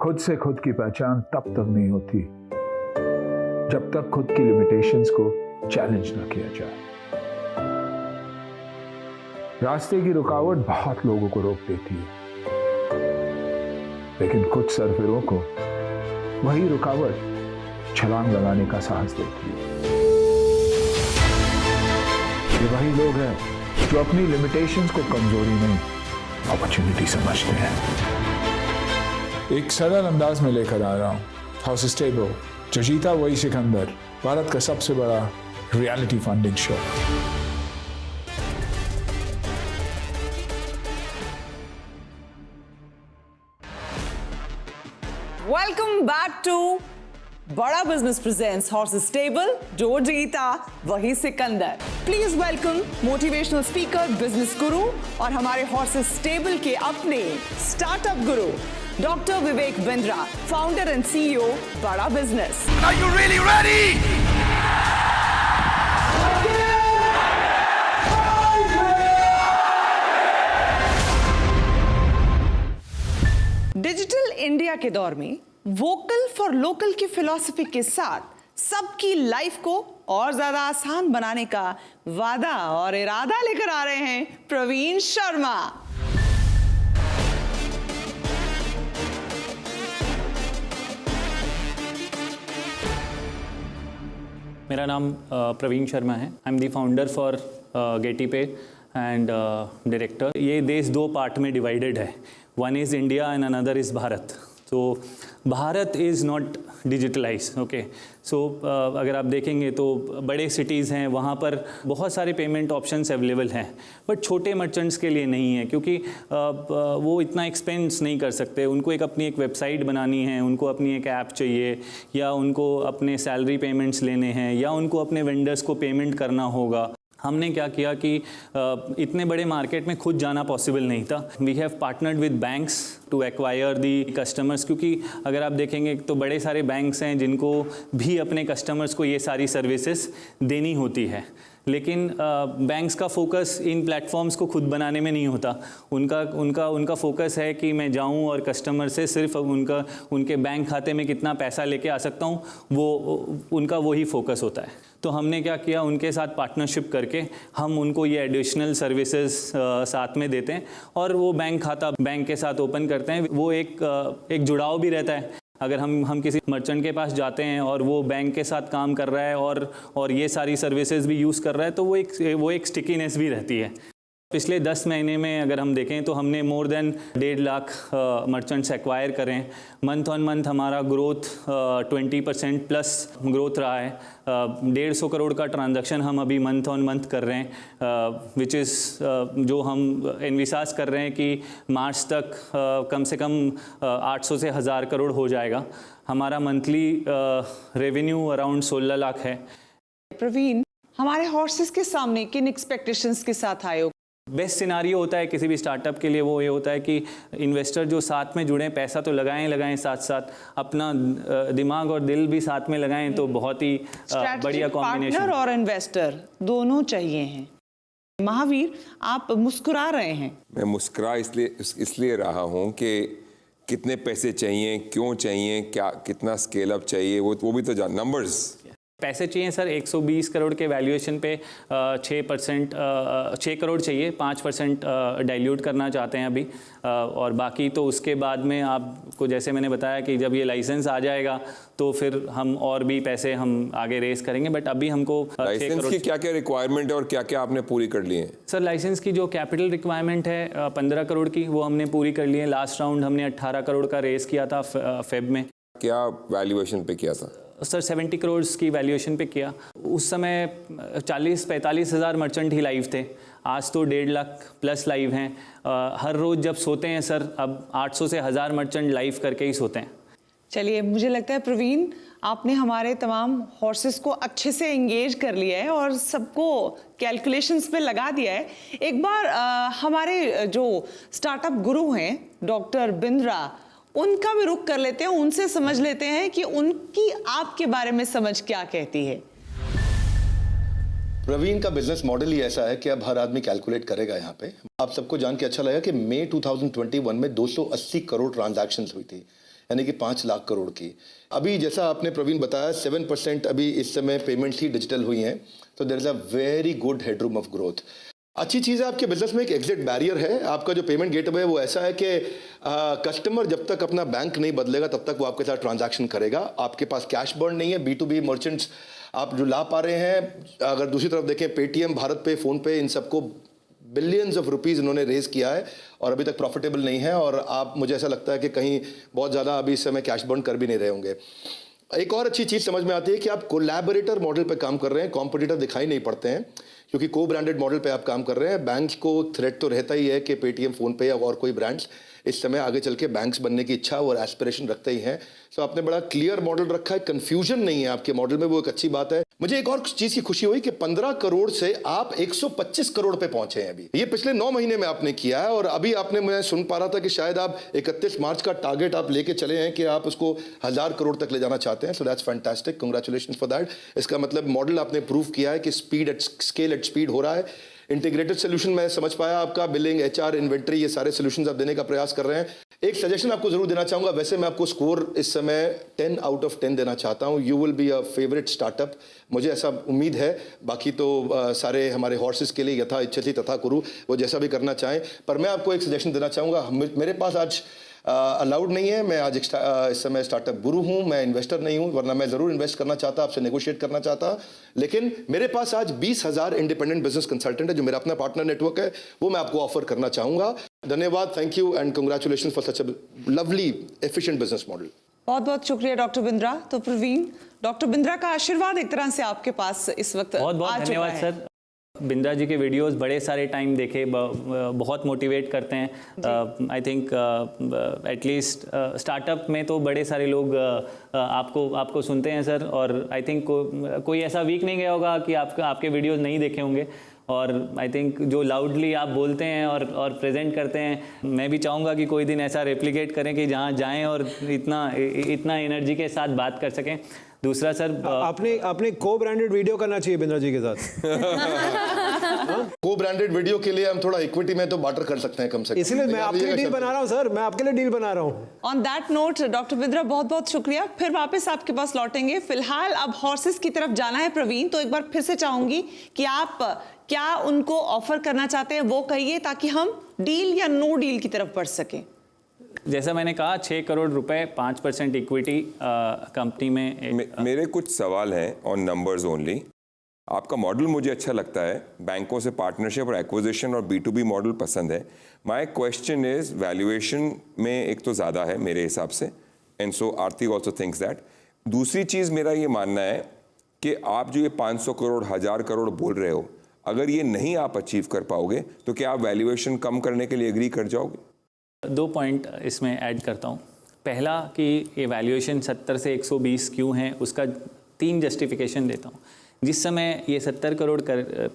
खुद से खुद की पहचान तब तक नहीं होती जब तक खुद की लिमिटेशंस को चैलेंज ना किया जाए। रास्ते की रुकावट बहुत लोगों को रोक देती है, लेकिन कुछ सरफिरों को वही रुकावट छलांग लगाने का साहस देती है। ये वही लोग हैं जो अपनी लिमिटेशंस को कमजोरी नहीं, अपॉर्चुनिटी समझते हैं। एक सरल अंदाज में लेकर आ रहा हूं हाउस स्टेबल, जो जीता वही सिकंदर, भारत का सबसे बड़ा reality funding show. Welcome back to Bada Business presents Horse Stable, जो जीता वही सिकंदर। Please welcome motivational speaker, business guru और हमारे हॉर्स स्टेबल के अपने startup guru doctor Vivek Bindra, founder and CEO Bada Business. Are you really ready? Digital India के दौर में वोकल फॉर लोकल की फिलॉसफी के साथ सबकी लाइफ को और ज्यादा आसान बनाने का वादा और इरादा लेकर आ रहे हैं प्रवीण शर्मा। मेरा नाम प्रवीण शर्मा है। I am the founder for Getepay and director. ये देश दो पार्ट में डिवाइडेड है, one is India and another is Bharat. तो Bharat is not digitalise, okay. So अगर आप देखेंगे तो बड़े सिटीज़ हैं, वहाँ पर बहुत सारे पेमेंट ऑप्शंस अवेलेबल हैं, बट छोटे मर्चेंट्स के लिए नहीं है, क्योंकि वो इतना एक्सपेंस नहीं कर सकते। उनको अपनी एक वेबसाइट बनानी है, उनको अपनी एक ऐप चाहिए, या उनको अपने सैलरी पेमेंट्स लेने हैं, या उनको अपने वेंडर्स को पेमेंट करना होगा। हमने क्या किया कि इतने बड़े मार्केट में खुद जाना पॉसिबल नहीं था। We have partnered with banks to acquire the customers, क्योंकि अगर आप देखेंगे तो बड़े सारे बैंक्स हैं जिनको भी अपने कस्टमर्स को ये सारी सर्विसेज देनी होती है, लेकिन बैंक्स का फोकस इन प्लेटफॉर्म्स को खुद बनाने में नहीं होता। उनका फोकस है कि मैं जाऊं और कस्टमर से सिर्फ उनके बैंक खाते में कितना पैसा लेके आ सकता हूं, वो उनका वही फोकस होता है। तो हमने क्या किया, उनके साथ पार्टनरशिप करके हम उनको ये एडिशनल सर्विसेज साथ में देते हैं, और वो बैंक खाता बैंक के साथ ओपन करते हैं। वो एक जुड़ाव भी रहता है। अगर हम किसी मर्चेंट के पास जाते हैं और वो बैंक के साथ काम कर रहा है और ये सारी सर्विसेज भी यूज़ कर रहा है, तो वो एक स्टिकीनेस भी रहती है। पिछले 10 महीने में अगर हम देखें तो हमने more than 1.5 lakh merchants acquire करें। मंथ ऑन मंथ हमारा ग्रोथ 20% प्लस ग्रोथ रहा है। 150 करोड़ का ट्रांजैक्शन हम अभी मंथ ऑन मंथ कर रहे हैं, विच इज़ जो हम एनविसाज कर रहे हैं कि मार्च तक कम से कम 800 से 1000 करोड़ हो जाएगा। हमारा मंथली रेवेन्यू अराउंड 16 लाख है। प्रवीण, हमारे हॉर्सेस के सामने किन एक्सपेक्टेशंस के साथ आए हो? बेस्ट सिनारियो होता है किसी भी स्टार्टअप के लिए, वो ये होता है कि इन्वेस्टर जो साथ में जुड़े, पैसा तो लगाएं साथ साथ अपना दिमाग और दिल भी साथ में लगाएं, तो बहुत ही बढ़िया कॉम्बिनेशन। पार्टनर और इन्वेस्टर दोनों चाहिए हैं। महावीर, आप मुस्कुरा रहे हैं। मैं मुस्कुरा इसलिए रहा हूं कि कितने पैसे चाहिए, क्यों चाहिए, क्या कितना स्केल अप चाहिए, वो भी तो जान नंबर्स। पैसे चाहिए सर, 120 करोड़ के वैल्यूएशन पे 6 करोड़ चाहिए, 5% डाइल्यूट करना चाहते हैं अभी, और बाकी तो उसके बाद में आपको जैसे मैंने बताया कि जब ये लाइसेंस आ जाएगा तो फिर हम और भी पैसे हम आगे रेस करेंगे, बट अभी हमको लाइसेंस की क्या क्या रिक्वायरमेंट है और क्या क्या आपने पूरी कर ली है? सर लाइसेंस की जो कैपिटल रिक्वायरमेंट है 15 करोड़ की, वो हमने पूरी कर ली है। लास्ट राउंड हमने 18 करोड़ का रेस किया था फेब में। क्या वैल्यूएशन पे किया था? सर 70 करोड़ की वैल्यूएशन पे किया। उस समय 40-45 हज़ार मर्चेंट ही लाइव थे, आज तो 1.5 लाख प्लस लाइव हैं। हर रोज़ जब सोते हैं सर, अब 800 से 1000 मर्चेंट लाइव करके ही सोते हैं। चलिए, मुझे लगता है प्रवीण, आपने हमारे तमाम हॉर्सेस को अच्छे से एंगेज कर लिया है और सबको कैलकुलेशंस पे लगा दिया है। एक बार हमारे जो स्टार्टअप गुरु हैं डॉक्टर बिंद्रा, उनका भी रुख कर लेते हैं, उनसे समझ लेते हैं कि उनकी आपके बारे में समझ क्या कहती है। प्रवीण का बिजनेस मॉडल ही ऐसा है कि अब हर आदमी कैलकुलेट करेगा। यहाँ पे आप सबको जान के अच्छा लगा कि मई 2021 में 280 करोड़ ट्रांजैक्शंस हुई थी। यानी कि 5 लाख करोड़ की। अभी जैसा आपने प्रवीण बताया 7% अभी इस समय पेमेंट्स ही डिजिटल हुई हैं, तो there is a very good headroom of growth. अच्छी चीज़ है आपके बिजनेस में एक एग्जिट बैरियर है। आपका जो पेमेंट गेटवे है वो ऐसा है कि कस्टमर जब तक अपना बैंक नहीं बदलेगा तब तक वो आपके साथ ट्रांजैक्शन करेगा। आपके पास कैश बर्न नहीं है। B2B मर्चेंट्स आप जो ला पा रहे हैं, अगर दूसरी तरफ देखें पेटीएम, भारत पे, फ़ोन पे, इन सबको बिलियंस ऑफ रुपीज़ इन्होंने रेज़ किया है और अभी तक प्रॉफिटेबल नहीं है। और आप, मुझे ऐसा लगता है कि कहीं बहुत ज़्यादा अभी इस समय कैश बर्न कर भी नहीं रहे होंगे। एक और अच्छी चीज़ समझ में आती है कि आप कोलैबोरेटर मॉडल पे काम कर रहे हैं, कॉम्पिटिटर दिखाई नहीं पड़ते हैं क्योंकि को ब्रांडेड मॉडल पे आप काम कर रहे हैं। बैंक को थ्रेट तो रहता ही है कि पेटीएम, फ़ोन पे या और कोई ब्रांड्स इस समय आगे चल के बैंक्स बनने की इच्छा और एस्पिरेशन रखते ही हैं। सो आपने बड़ा क्लियर मॉडल रखा है, कन्फ्यूजन नहीं है आपके मॉडल में, वो एक अच्छी बात है। मुझे एक और चीज़ की खुशी हुई कि 15 करोड़ से आप 125 करोड़ पे पहुंचे हैं अभी। ये पिछले 9 महीने में आपने किया है और अभी आपने, मैं सुन पा रहा था कि शायद आप 31 मार्च का टारगेट आप लेके चले हैं कि आप उसको 1000 करोड़ तक ले जाना चाहते हैं। So that's fantastic, congratulation for that. इसका मतलब मॉडल आपने प्रूव किया है कि speed at scale at speed हो रहा है। इंटीग्रेटेड सोल्यूशन मैं समझ पाया आपका, बिलिंग, HR, इन्वेंट्री, ये सारे सोल्यूशंस आप देने का प्रयास कर रहे हैं। एक सजेशन आपको जरूर देना चाहूंगा, वैसे मैं आपको स्कोर इस समय 10 आउट ऑफ 10 देना चाहता हूं। You will be a favourite startup, मुझे ऐसा उम्मीद है। बाकी तो सारे हमारे हॉर्सेस के लिए यथा इच्छति तथा कुरु, वो जैसा भी करना चाहें। पर मैं आपको एक सजेशन देना चाहूँगा, मेरे पास आज अलाउड नहीं है, मैं आज इस समय स्टार्टअप गुरु हूं, मैं इन्वेस्टर नहीं हूं, वरना मैं ज़रूर इन्वेस्ट करना चाहता, आपसे नेगोशिएट करना चाहता। लेकिन मेरे पास आज 20,000 इंडिपेंडेंट बिजनेस कंसल्टेंट है, जो मेरा अपना पार्टनर नेटवर्क है, वो मैं आपको ऑफर करना चाहूँगा। धन्यवाद, thank you and congratulation for such a lovely efficient business model. बहुत बहुत शुक्रिया डॉक्टर बिंद्रा। तो प्रवीण, डॉक्टर बिंद्रा का आशीर्वाद एक तरह से आपके पास इस वक्त बहुत बहुत धन्यवाद सर। बिंद्रा जी के वीडियोस बड़े सारे टाइम देखे, बहुत मोटिवेट करते हैं। आई थिंक एटलीस्ट स्टार्टअप में तो बड़े सारे लोग आपको सुनते हैं सर, और आई थिंक कोई ऐसा वीक नहीं गया होगा कि आपके वीडियोस नहीं देखे होंगे। और आई थिंक जो लाउडली आप बोलते हैं और प्रेजेंट करते हैं, मैं भी चाहूँगा कि कोई दिन ऐसा रेप्लिकेट करें कि जहाँ जाएं और इतना एनर्जी के साथ बात कर सकें। दूसरा सर, आपने को ब्रांडेड वीडियो करना चाहिए बिंद्रा जी के साथ। को ब्रांडेड वीडियो के लिए हम थोड़ा इक्विटी में तो बार्टर कर सकते हैं कम से कम। इसीलिए मैं आपके लिए डील बना रहा हूँ सर, मैं आपके लिए डील बना रहा हूँ। On that note doctor Bindra, बहुत बहुत शुक्रिया। फिर वापस आपके पास लौटेंगे। फिलहाल अब हॉर्सेस की तरफ जाना है प्रवीण, तो एक बार फिर से चाहूंगी कि आप क्या उनको ऑफर करना चाहते हैं वो कहिए, ताकि हम डील या नो डील की तरफ बढ़ सकें। जैसा मैंने कहा, 6 करोड़ रुपए, 5% इक्विटी कंपनी में। मेरे कुछ सवाल हैं ऑन नंबर्स ओनली। आपका मॉडल मुझे अच्छा लगता है, बैंकों से पार्टनरशिप और एक्विजिशन और B2B मॉडल पसंद है। माय क्वेश्चन इज, वैल्यूएशन में एक तो ज़्यादा है मेरे हिसाब से, एंड सो आर्थिक ऑल्सो थिंक्स दैट। दूसरी चीज़ मेरा ये मानना है कि आप जो ये 500 करोड़, 1000 करोड़ बोल रहे हो, अगर ये नहीं आप अचीव कर पाओगे तो क्या आप वैल्यूएशन कम करने के लिए एग्री कर जाओगे? 2 पॉइंट इसमें ऐड करता हूँ। पहला कि ये वैल्यूएशन 70 से 120 क्यों है, उसका 3 जस्टिफिकेशन देता हूँ। जिस समय ये 70 करोड़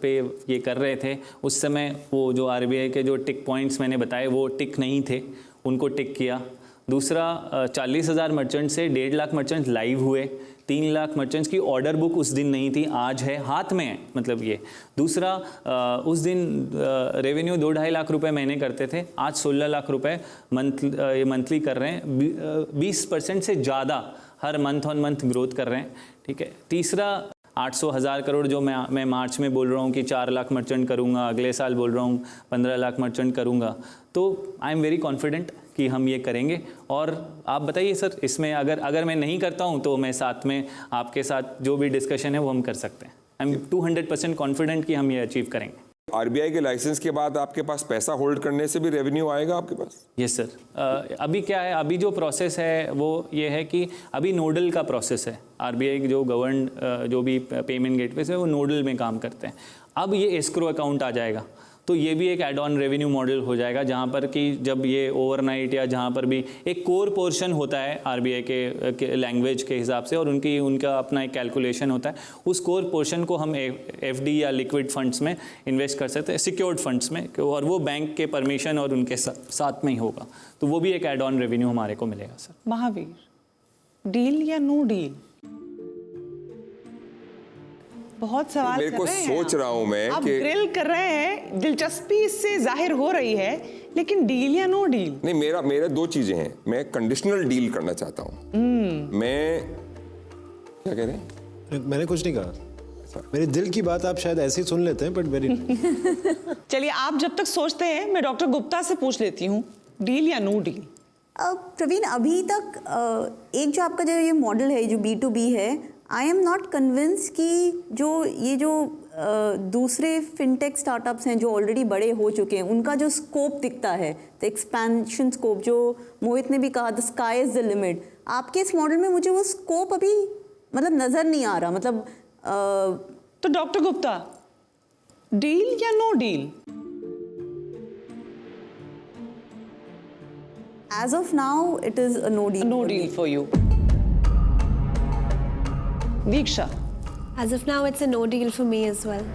पे ये कर रहे थे, उस समय वो जो RBI के जो टिक पॉइंट्स मैंने बताए वो टिक नहीं थे, उनको टिक किया। दूसरा, 40,000 मर्चेंट से 1.5 लाख मर्चेंट्स लाइव हुए। 3 लाख मर्चेंट्स की ऑर्डर बुक उस दिन नहीं थी, आज है, हाथ में है, मतलब ये। दूसरा, उस दिन रेवेन्यू 2-2.5 लाख रुपए महीने करते थे, आज 16 लाख रुपए मंथली कर रहे हैं। 20% से ज़्यादा हर मंथ ऑन मंथ ग्रोथ कर रहे हैं, ठीक है। तीसरा, 800,000 करोड़ जो मैं मार्च में बोल रहा हूँ कि 4 लाख मर्चेंट करूँगा, अगले साल बोल रहा हूँ 15 लाख मर्चेंट करूँगा, तो आई एम वेरी कॉन्फिडेंट कि हम ये करेंगे। और आप बताइए सर, इसमें अगर मैं नहीं करता हूँ तो मैं साथ में आपके साथ जो भी डिस्कशन है वो हम कर सकते हैं। आई एम 200% कॉन्फिडेंट कि हम ये अचीव करेंगे। RBI के लाइसेंस के बाद आपके पास पैसा होल्ड करने से भी रेवेन्यू आएगा आपके पास? Yes sir. अभी क्या है, अभी जो प्रोसेस है वो ये है कि अभी नोडल का प्रोसेस है। RBI जो गवर्न जो भी पेमेंट गेटवेज है वो नोडल में काम करते हैं। अब ये एस्क्रो अकाउंट आ जाएगा, तो ये भी एक एड ऑन रेवेन्यू मॉडल हो जाएगा, जहाँ पर कि जब ये ओवरनाइट या जहाँ पर भी एक कोर पोर्शन होता है RBI के लैंग्वेज के हिसाब से, और उनका अपना एक कैलकुलेशन होता है, उस कोर पोर्शन को हम FD या लिक्विड फंड्स में इन्वेस्ट कर सकते हैं, सिक्योर्ड फंड्स में, और वो बैंक के परमिशन और उनके साथ में ही होगा। तो वो भी एक एड ऑन रेवेन्यू हमारे को मिलेगा सर। महावीर, डील या नो डील? बहुत सवाल मेरे कर को रहे हैं सोच आप। रहा हूं मैं आप कि ग्रिल कर रहे हैं, दिलचस्पी इससे जाहिर हो रही है, लेकिन डील या नो डील? नहीं, मेरा दो चीजें हैं। मैं कंडीशनल डील करना चाहता हूं। मैं क्या कह रहे हैं? मैंने कुछ नहीं कहा, मेरे दिल की बात आप शायद ऐसे ही सुन लेते हैं, बट वेरी चलिए, आप जब तक सोचते हैं, मैं डॉक्टर गुप्ता से पूछ लेती हूँ, डील या नो डील? प्रवीण, अभी तक एक जो आपका जो ये मॉडल है जो B2B है, आई एम नॉट कन्विंस कि जो दूसरे फिनटेक स्टार्टअप्स हैं जो ऑलरेडी बड़े हो चुके हैं, उनका जो स्कोप दिखता है, द एक्सपेंशन स्कोप, जो मोहित ने भी कहा the sky is the limit, आपके इस मॉडल में मुझे वो स्कोप अभी मतलब नज़र नहीं आ रहा। मतलब तो डॉक्टर गुप्ता, डील या no deal? As of now, it is a no deal. No deal for you. Deeksha. As of now, it's a no deal for me as well.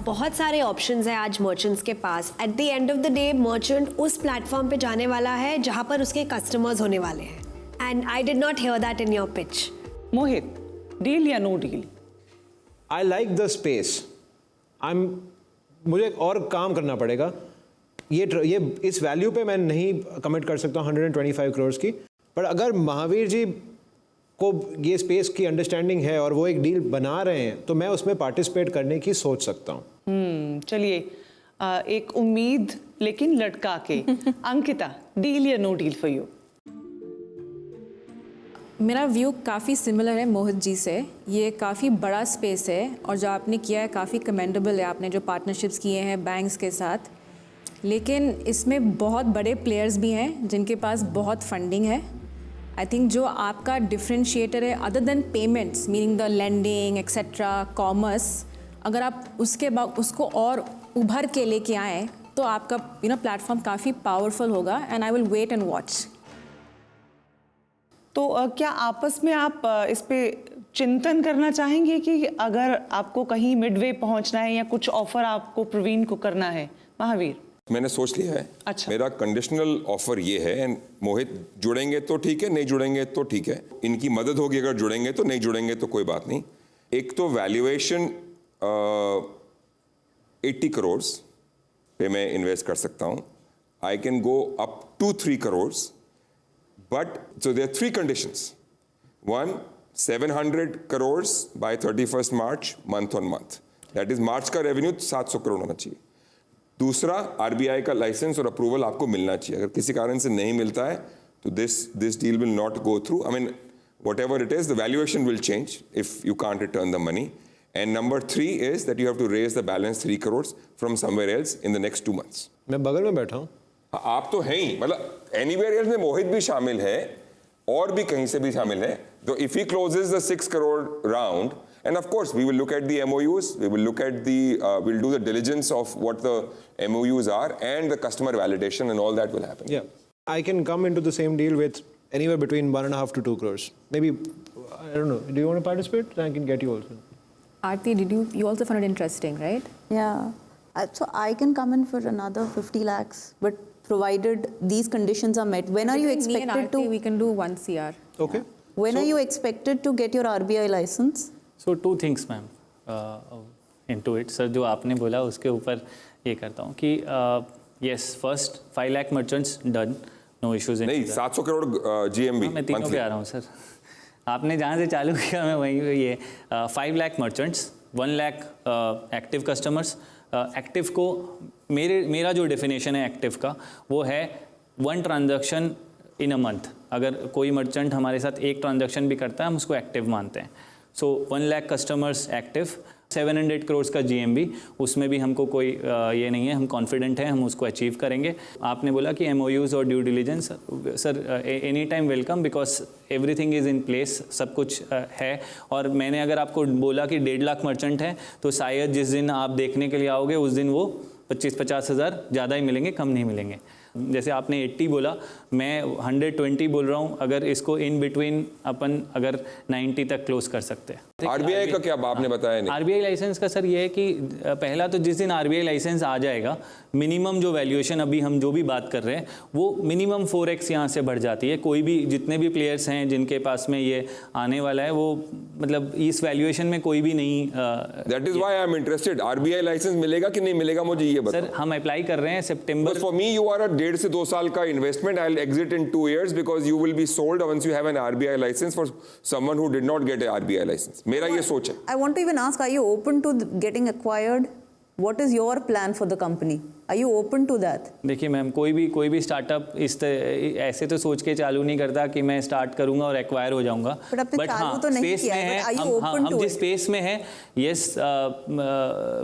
बहुत सारे ऑप्शंस हैं आज मर्चेंट्स के पास। At the end of the day merchant उस platform पे जाने वाला है जहाँ पर उसके कस्टमर्स होने वाले हैं। And I did not hear that in your pitch. Mohit, deal या no deal? I like the space. मुझे और काम करना पड़ेगा। ये इस वैल्यू पे मैं नहीं कमिट कर सकता 125 करोड़ की, पर अगर महावीर जी को ये स्पेस की अंडरस्टैंडिंग है और वो एक डील बना रहे हैं, तो मैं उसमें पार्टिसिपेट करने की सोच सकता हूँ। चलिए, एक उम्मीद लेकिन लटका के। अंकिता, डील या नो डील फॉर यू? मेरा व्यू काफ़ी सिमिलर है मोहित जी से। ये काफ़ी बड़ा स्पेस है और जो आपने किया है काफ़ी कमेंडेबल है। आपने जो पार्टनरशिप्स किए हैं बैंक्स के साथ, लेकिन इसमें बहुत बड़े प्लेयर्स भी हैं जिनके पास बहुत फंडिंग है। आई थिंक जो आपका डिफरेंशिएटर है other than payments, meaning the lending etcetera commerce, अगर आप उसको और उभर के लेके आएँ तो आपका प्लेटफॉर्म काफ़ी पावरफुल होगा। And I will wait and watch. तो क्या आपस में आप इस पे चिंतन करना चाहेंगे कि अगर आपको कहीं मिडवे पहुंचना है या कुछ ऑफर आपको प्रवीण को करना है? महावीर, मैंने सोच लिया है। अच्छा। मेरा कंडीशनल ऑफर ये है, एंड मोहित जुड़ेंगे तो ठीक है, नहीं जुड़ेंगे तो ठीक है, इनकी मदद होगी अगर जुड़ेंगे तो, नहीं जुड़ेंगे तो कोई बात नहीं। एक तो वैल्यूएशन 80 करोड़ पे मैं इन्वेस्ट कर सकता हूँ। I can go up to 3 crore, but so there 3 conditions. 1, 700 crore by 31 March month on month, that is March का रेवेन्यू 700 करोड़ होना चाहिए। दूसरा, आरबीआई का लाइसेंस और अप्रूवल आपको मिलना चाहिए। अगर किसी कारण से नहीं मिलता है तो this deal will not go through. I mean whatever it is, the valuation will change if you can't return the money. And number 3 is that you have to raise the balance 3 crores from somewhere else in the next 2 months. मैं बगल में बैठा हूँ। आप तो हैं ही, मतलब anywhere else में मोहित भी शामिल है और भी कहीं से भी शामिल है। तो if he closes the 6 crore round, and of course we will look at the MOUs, we will look at the we'll do the diligence of what the MOUs are and the customer validation and all that will happen. Yeah, I can come into the same deal with anywhere between 1.5 to 2 crores. Maybe, I don't know. Do you want to participate? I can get you also. Aarti, you also found it interesting, right? Yeah. So I can come in for another 50 lakhs, but provided these conditions are met. When are you Me and expected Aarti, to? we can do 1 CR. Okay. When are you expected to get your RBI license? So 2 things, ma'am, into it. Sir, जो आपने बोला उसके ऊपर ये करता हूँ कि yes, first 5 lakh merchants done. No issues नहीं, 700 करोड़ GMV मैं तीनों पे आ रहा हूँ सर। आपने जहाँ से चालू किया मैं वहीं पे ये 5 lakh merchants, 1 lakh active customers. Active को मेरा जो डेफिनेशन है एक्टिव का वो है 1 ट्रांजैक्शन इन अ मंथ। अगर कोई मर्चेंट हमारे साथ 1 ट्रांजैक्शन भी करता है हम उसको एक्टिव मानते हैं। सो 1 लाख कस्टमर्स एक्टिव, 700 करोड़ का GMV, उसमें भी हमको कोई ये नहीं है, हम कॉन्फिडेंट हैं हम उसको अचीव करेंगे। आपने बोला कि MOUs और due diligence, sir any time welcome, because everything is in place, सब कुछ है। और मैंने अगर आपको बोला कि 1.5 लाख मर्चेंट हैं तो शायद जिस दिन आप देखने के लिए आओगे उस दिन वो 25-50 हज़ार ज़्यादा ही मिलेंगे, कम नहीं मिलेंगे। जैसे आपने 80 बोला, मैं 120 बोल रहा हूँ। अगर इसको इन बिटवीन अपन अगर 90 तक क्लोज कर सकते हैं आरबीआई का क्या आपने बताया नहीं? आरबीआई लाइसेंस का सर ये है कि पहला तो जिस दिन आरबीआई लाइसेंस आ जाएगा, मिनिमम जो वैल्यूएशन अभी हम जो भी बात कर रहे हैं वो मिनिमम 4x यहाँ से बढ़ जाती है। कोई भी जितने भी प्लेयर्स हैं जिनके पास में ये आने वाला है वो मतलब इस वैल्यूएशन में कोई भी नहीं। That is why I am interested. RBI licence मिलेगा कि नहीं मिलेगा मुझे ये बताओ। सर हम अप्लाई कर रहे हैं सितंबर। For me you are a 1.5 से 2 साल का investment. I will exit in 2 years because you will be sold once you have an RBI licence for someone who did not get a RBI licence. मेरा ये सोच है। I want to even ask, are you open to getting acquired? What is your plan for the company? Are you open to that? देखिए ma'am, कोई भी startup ऐसे तो सोच के चालू नहीं करता कि मैं स्टार्ट करूंगा और एक्वायर हो जाऊंगा। बट हाँ, तो स्पेस में है, हम जिस स्पेस में है, yes,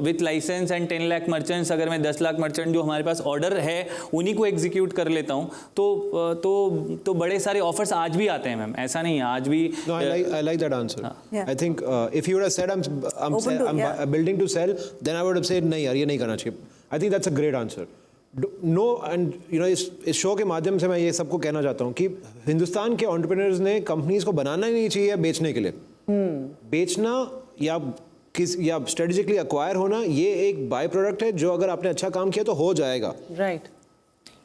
with licence and 10 lakh merchants, अगर मैं 10 लाख मर्चेंट जो हमारे पास ऑर्डर है उन्हीं को एग्जीक्यूट कर लेता हूँ तो बड़े सारे ऑफर्स आज भी आते हैं मैम, ऐसा नहीं है आज भी। No, I like that answer. Yeah. I think if you would have said I'm building to sell, then I would have said नहीं यार ये नहीं करना चाहिए. I think that's a great answer. No, and you know इस show के माध्यम से मैं ये सबको कहना चाहता हूँ कि हिंदुस्तान के एंटरप्रेन्योर्स ने कंपनीज को बनाना ही नहीं चाहिए बेचने के लिए। बेचना या स्ट्रेटेजिकली एक्वायर होना ये एक बाय प्रोडक्ट है जो अगर आपने अच्छा काम किया तो हो जाएगा। राइट,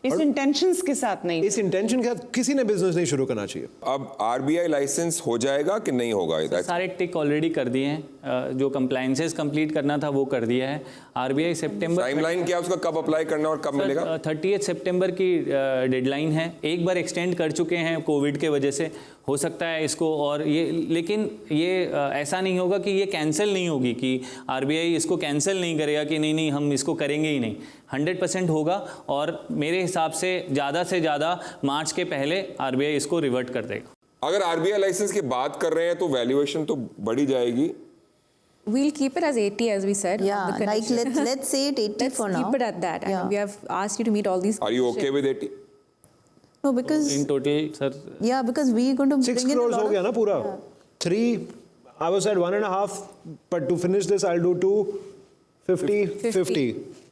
इस इंटेंशंस के साथ नहीं, इस इंटेंशन के साथ किसी ने बिजनेस नहीं शुरू करना चाहिए। अब आरबीआई लाइसेंस हो जाएगा कि नहीं होगा? सारे टिक ऑलरेडी कर दिए हैं, जो कंप्लायंसेस कंप्लीट करना था वो कर दिया है। आरबीआई सितंबर, टाइमलाइन क्या उसका, कब अप्लाई करना और कब मिलेगा? 30 सितंबर की डेडलाइन है। एक बार एक्सटेंड कर चुके हैं कोविड के वजह से, हो सकता है इसको और ये, लेकिन ये ऐसा नहीं होगा कि ये कैंसिल नहीं होगी, कि आरबीआई इसको कैंसिल नहीं करेगा कि नहीं हम इसको करेंगे ही नहीं। 100% होगा और मेरे हिसाब से ज़्यादा मार्च के पहले आरबीआई इसको रिवर्ट कर देगा। अगर आरबीआई लाइसेंस की बात कर रहे हैं तो वैल्यूएशन तो बढ़ी जाएगी। We'll keep it as 80 as we said. Yeah, the like condition. let's say it 80 Let's for now. keep it at that. Yeah. And we have asked you to meet all these. Are you okay with 80? No, because in total sir, yeah, because we are going to 6 bring in a crores lot हो गया ना पूरा। 3, I was at 1.5, but to finish this I'll do 2, 50.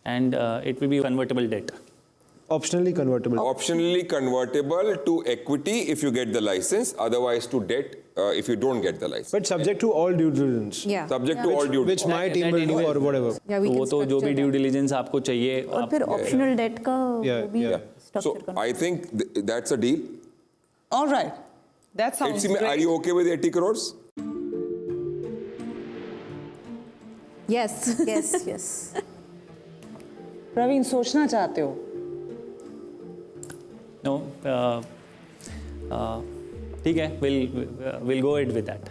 and it will be convertible debt. Optionally convertible. Optionally convertible to equity if you get the license, otherwise to debt if you don't get the license. But subject to all due diligence. Yeah. Subject to all due Which my team will do or whatever. Yeah, we वो can तो जो भी structure due that. Diligence आपको चाहिए और फिर optional date का Yeah, वो भी yeah. So स्ट्रक्चर करना। I think that's a deal. All right, that sounds Are great. you okay with 80 crores? Yes. Yes. Praveen, सोचना चाहते हो? नो, ठीक है, we'll go ahead with that.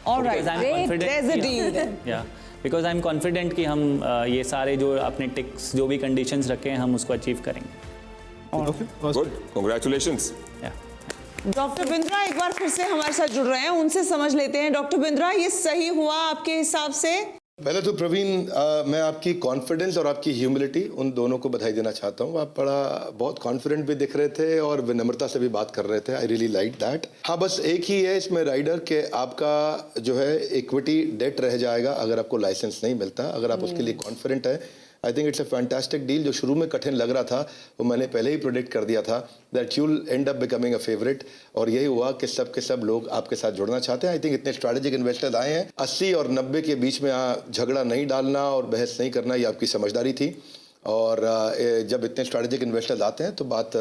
All right, Because I'm great, confident- there's a yeah. deal then. Yeah, because I'm confident कि हम ये सारे जो अपने टिक्स जो भी कंडीशंस रखे हैं हम उसको अचीव करेंगे। Okay. awesome. Good. Congratulations. Yeah. Doctor Bindra एक बार फिर से हमारे साथ जुड़ रहे हैं, उनसे समझ लेते हैं। डॉक्टर बिंद्रा, ये सही हुआ आपके हिसाब से? पहले तो प्रवीण, मैं आपकी कॉन्फिडेंस और आपकी ह्यूमिलिटी उन दोनों को बधाई देना चाहता हूँ। आप बहुत कॉन्फिडेंट भी दिख रहे थे और विनम्रता से भी बात कर रहे थे। I really like that. हाँ, बस एक ही है इसमें राइडर के आपका जो है इक्विटी डेट रह जाएगा अगर आपको लाइसेंस नहीं मिलता। अगर आप उसके लिए कॉन्फिडेंट है, I think it's a fantastic deal. जो शुरू में कठिन लग रहा था वो मैंने पहले ही प्रेडिक्ट कर दिया था that you will and up becoming a favourite, और यही हुआ कि सब के सब लोग आपके साथ जुड़ना चाहते हैं। आई थिंक इतने स्ट्रैटेजिक इन्वेस्टर्स आए हैं। 80 और 90 के बीच में झगड़ा नहीं डालना और बहस नहीं करना, ये आपकी समझदारी थी। और जब इतने स्ट्रैटेजिक इन्वेस्टर्स आते हैं तो बात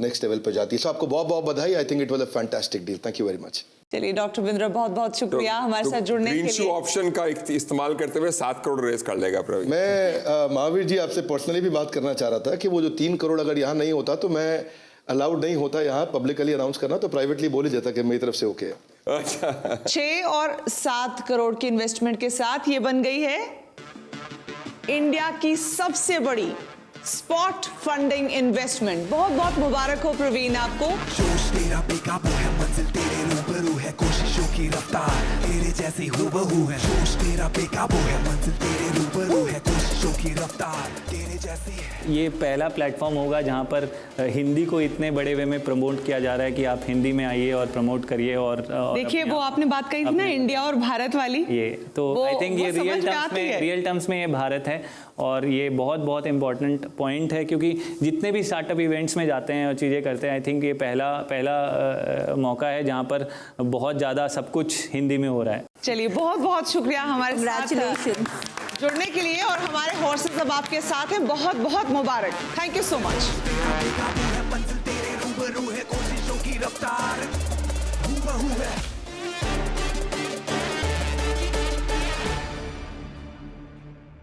नेक्स्ट लेवल पर जाती है। सो आपको बहुत बहुत बधाई। I think it was a fantastic deal. Thank you very much. चलिए डॉक्टर बिंद्रा, बहुत बहुत शुक्रिया हमारे साथ जुड़ने के ग्रीन शू लिए। ऑप्शन का इस्तेमाल करते हुए 7 करोड़ रेस कर लेगा प्रवीण। मैं महावीर जी आपसे पर्सनली भी बात करना चाह रहा था कि वो जो 3 करोड़ अगर यहाँ नहीं होता तो मैं अलाउड नहीं होता यहाँ पब्लिकली अनाउंस करना, तो प्राइवेटली बोल ही देता कि मेरी तरफ से ओके है। अच्छा, 6 और 7 करोड़ की इन्वेस्टमेंट के साथ ये बन गई है इंडिया की सबसे बड़ी स्पॉट फंडिंग इन्वेस्टमेंट। बहुत बहुत मुबारक हो प्रवीण आपको। जोश तेरा बेकाबू है, मंजिल तेरे रूबरू है, कोशिशों की रफ्तार तेरे जैसी हूबहू है। जोश तेरा बेकाबू है, मंजिल तेरे रूबरू है, कोशिशों की रफ्तार तेरे जैसी है। ये पहला प्लेटफॉर्म होगा जहाँ पर हिंदी को इतने बड़े वे में प्रमोट किया जा रहा है कि आप हिंदी में आइए और प्रमोट करिए। और देखिए वो आपने बात कही थी ना इंडिया और भारत वाली, ये तो आई थिंक ये रियल टर्म्स में ये भारत है और ये बहुत बहुत इंपॉर्टेंट पॉइंट है, क्योंकि जितने भी स्टार्टअप इवेंट्स में जाते हैं और चीज़ें करते हैं, आई थिंक ये पहला मौका है जहाँ पर बहुत ज़्यादा सब कुछ हिंदी में हो रहा है। चलिए बहुत बहुत शुक्रिया हमारे साथ Congratulations. जुड़ने के लिए, और हमारे हॉर्सेस अब आपके साथ हैं। बहुत बहुत मुबारक, थैंक यू सो मच। मंजिल तेरे रूबरू है, कोशिशों की रफ्तार हूबहू है।